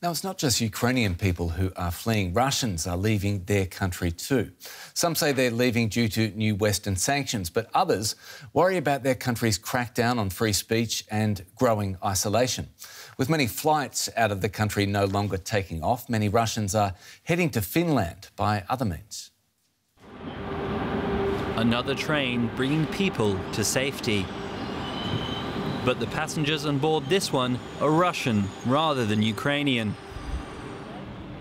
Now, it's not just Ukrainian people who are fleeing. Russians are leaving their country too. Some say they're leaving due to new Western sanctions, but others worry about their country's crackdown on free speech and growing isolation. With many flights out of the country no longer taking off, many Russians are heading to Finland by other means. Another train bringing people to safety. But the passengers on board this one are Russian rather than Ukrainian.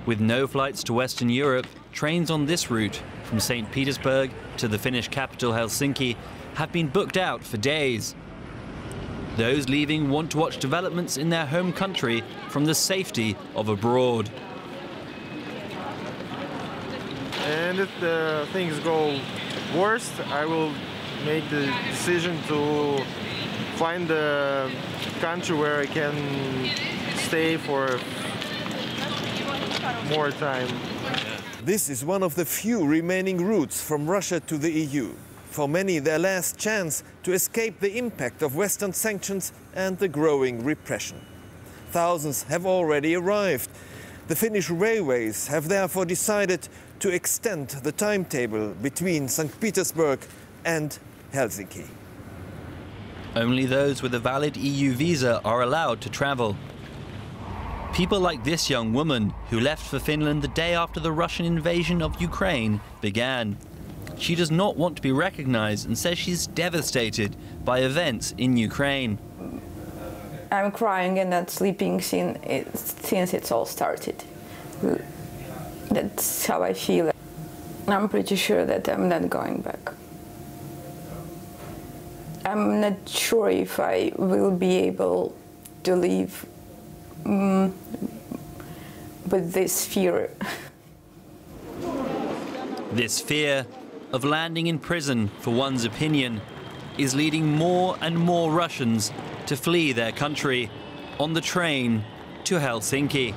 With no flights to Western Europe, trains on this route from St. Petersburg to the Finnish capital Helsinki have been booked out for days. Those leaving want to watch developments in their home country from the safety of abroad. And if the things go worse, I will make the decision to find a country where I can stay for more time. This is one of the few remaining routes from Russia to the EU. For many, their last chance to escape the impact of Western sanctions and the growing repression. Thousands have already arrived. The Finnish railways have therefore decided to extend the timetable between St. Petersburg and Helsinki. Only those with a valid EU visa are allowed to travel. People like this young woman who left for Finland the day after the Russian invasion of Ukraine began. She does not want to be recognized and says she's devastated by events in Ukraine. I'm crying and not sleeping since it's all started. That's how I feel. I'm pretty sure that I'm not going back. I'm not sure if I will be able to live with this fear. This fear of landing in prison for one's opinion is leading more and more Russians to flee their country on the train to Helsinki.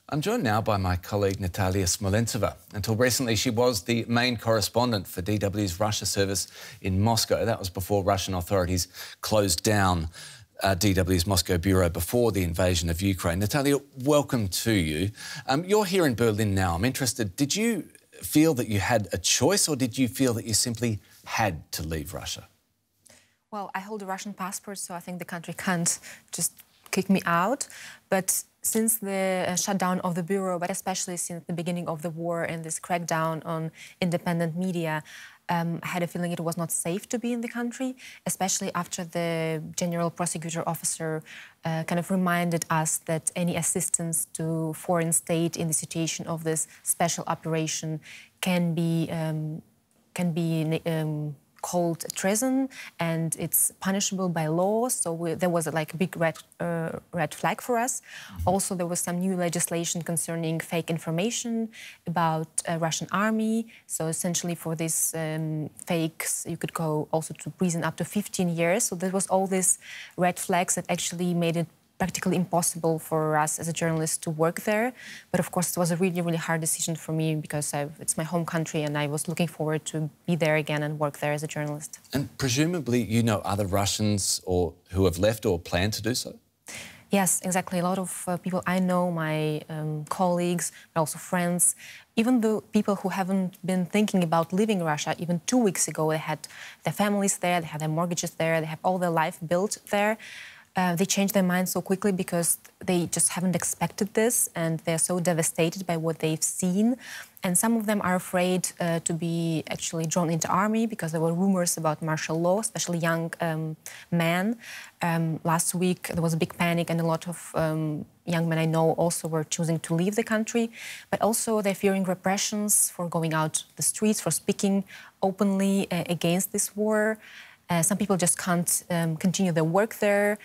I'm joined now by my colleague Natalia Smolentsova. Until recently, she was the main correspondent for DW's Russia service in Moscow. That was before Russian authorities closed down DW's Moscow bureau before the invasion of Ukraine. Natalia, welcome to you. You're here in Berlin now. I'm interested, did you feel that you had a choice, or did you feel that you simply had to leave Russia? Well, I hold a Russian passport, so I think the country can't just kick me out. But since the shutdown of the bureau, but especially since the beginning of the war and this crackdown on independent media, I had a feeling it was not safe to be in the country, especially after the General Prosecutor Officer kind of reminded us that any assistance to foreign state in the situation of this special operation can be called treason, and it's punishable by law. So there was a big red flag for us. Also, there was some new legislation concerning fake information about a Russian army. So essentially, for these fakes, you could go also to prison up to 15 years. So there was all these red flags that actually made it practically impossible for us as a journalist to work there. But of course, it was a really, really hard decision for me because it's my home country and I was looking forward to be there again and work there as a journalist. And presumably you know other Russians who have left or plan to do so? Yes, exactly. A lot of people I know, my colleagues, but also friends, even the people who haven't been thinking about leaving Russia, even 2 weeks ago, they had their families there, they had their mortgages there, they have all their life built there. They changed their minds so quickly because they just haven't expected this and they're so devastated by what they've seen. And some of them are afraid to be actually drawn into army because there were rumors about martial law, especially young men. Last week there was a big panic and a lot of young men I know also were choosing to leave the country. But also they're fearing repressions for going out the streets, for speaking openly against this war. Some people just can't continue their work there,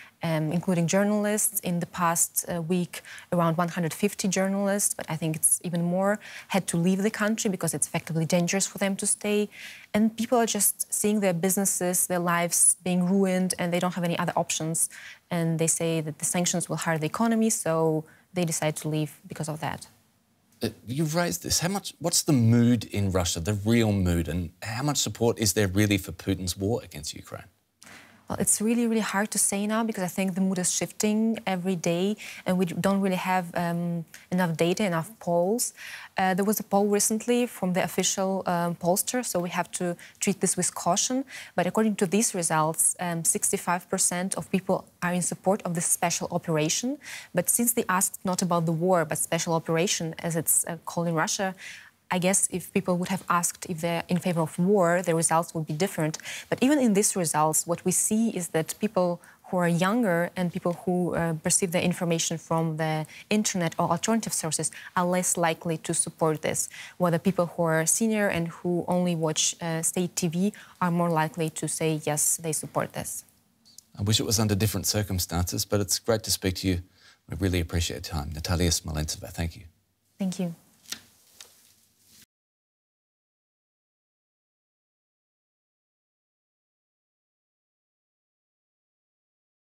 including journalists. In the past week, around 150 journalists, but I think it's even more, had to leave the country because it's effectively dangerous for them to stay. And people are just seeing their businesses, their lives being ruined, and they don't have any other options. And they say that the sanctions will hurt the economy, so they decide to leave because of that. You've raised this. What's the mood in Russia, the real mood, and how much support is there really for Putin's war against Ukraine? Well, it's really, really hard to say now because I think the mood is shifting every day and we don't really have enough data, enough polls. There was a poll recently from the official pollster, so we have to treat this with caution. But according to these results, 65% of people are in support of this special operation. But since they asked not about the war, but special operation, as it's called in Russia, I guess if people would have asked if they're in favor of war, the results would be different. But even in these results, what we see is that people who are younger and people who perceive the information from the internet or alternative sources are less likely to support this, while the people who are senior and who only watch state TV are more likely to say, yes, they support this. I wish it was under different circumstances, but it's great to speak to you. We really appreciate your time. Natalia Smolentsova, thank you. Thank you.